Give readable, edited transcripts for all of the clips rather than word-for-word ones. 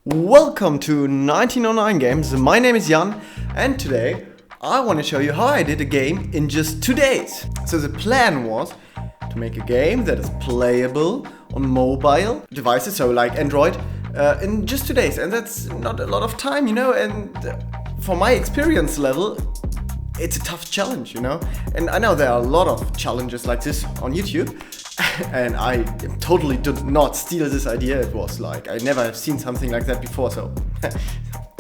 Welcome to 1909 Games. My name is Jan, and today I want to show you how I did a game in just 2 days. So the plan was to make a game that is playable on mobile devices, so like Android, in just 2 days. And that's not a lot of time, and for my experience level, it's a tough challenge, And I know there are a lot of challenges like this on YouTube. And I totally did not steal this idea. It was like, I never have seen something like that before, so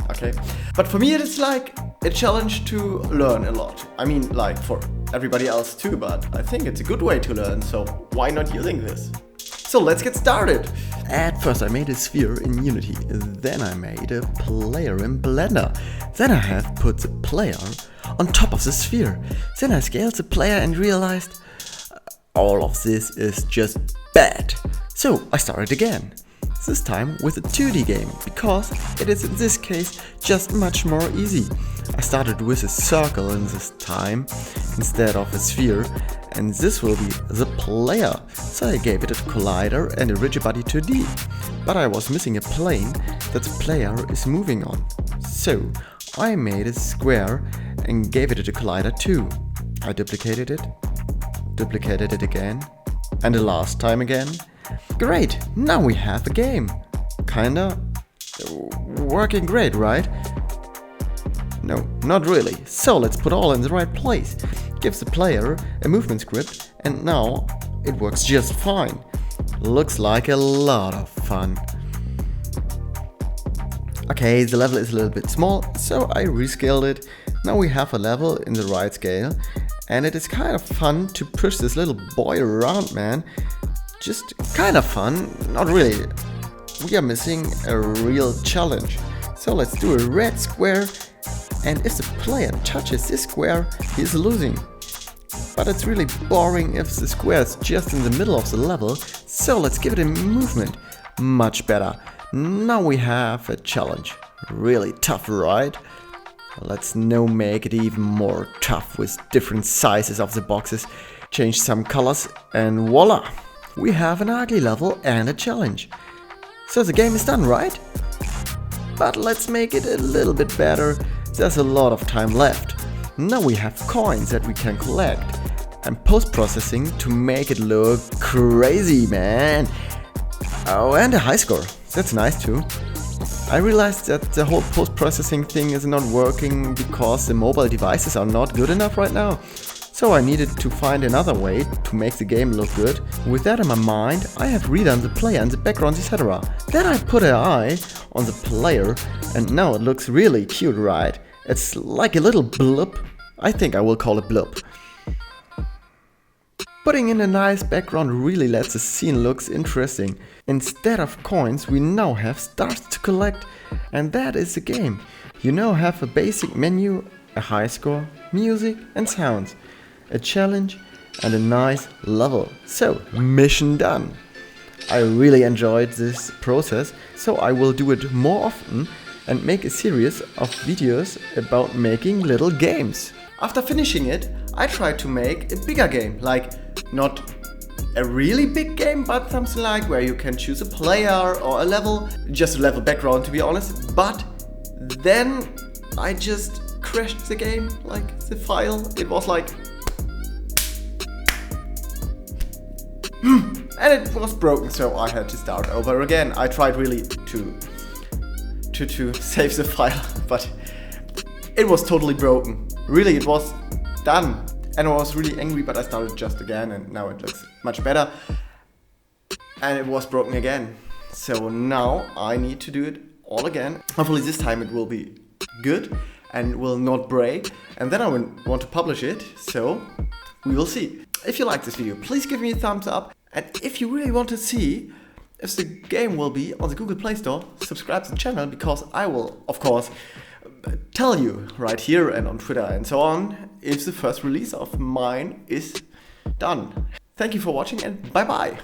okay. But for me it is like a challenge to learn a lot. I mean, like for everybody else too, but I think it's a good way to learn, so why not using this? So let's get started. At first I made a sphere in Unity, then I made a player in Blender. Then I have put the player on top of the sphere. Then I scaled the player and realized all of this is just bad. So I started again. This time with a 2D game, because it is in this case just much more easy. I started with a circle in this time instead of a sphere, and this will be the player. So I gave it a collider and a rigid body 2D. But I was missing a plane that the player is moving on. So I made a square and gave it a collider too. I duplicated it again, and the last time again. Great, now we have a game. Kinda working great, right? No, not really. So let's put all in the right place. Give the player a movement script, and now it works just fine. Looks like a lot of fun. Okay, the level is a little bit small, so I rescaled it. Now we have a level in the right scale. And it is kind of fun to push this little boy around, man. Just kind of fun, not really. We are missing a real challenge. So let's do a red square, and if the player touches this square, he's losing. But it's really boring if the square is just in the middle of the level, so let's give it a movement. Much better. Now we have a challenge. Really tough, right? Let's now make it even more tough with different sizes of the boxes, change some colors, and voila! We have an ugly level and a challenge. So the game is done, right? But let's make it a little bit better. There's a lot of time left. Now we have coins that we can collect and post-processing to make it look crazy, man. Oh, and a high score. That's nice too. I realized that the whole post-processing thing is not working because the mobile devices are not good enough right now. So I needed to find another way to make the game look good. With that in my mind, I have redone the player and the backgrounds, etc. Then I put an eye on the player, and now it looks really cute, right? It's like a little blip. I think I will call it blip. Putting in a nice background really lets the scene looks interesting. Instead of coins, we now have stars to collect, and that is the game. You now have a basic menu, a high score, music and sounds, a challenge and a nice level. So, mission done. I really enjoyed this process, so I will do it more often and make a series of videos about making little games. After finishing it, I tried to make a bigger game, like not a really big game, but something like where you can choose a player or a level, just a level background to be honest, but then I just crashed the game, like the file, it was like and it was broken, so I had to start over again. I tried really to save the file, but it was totally broken. Really, it was done. And I was really angry, but I started just again, and now it looks much better. And it was broken again. So now I need to do it all again. Hopefully this time it will be good and will not break. And then I want to publish it, so we will see. If you like this video, please give me a thumbs up. And if you really want to see if the game will be on the Google Play Store, subscribe to the channel, because I will, of course, tell you right here and on Twitter and so on if the first release of mine is done. Thank you for watching, and bye bye!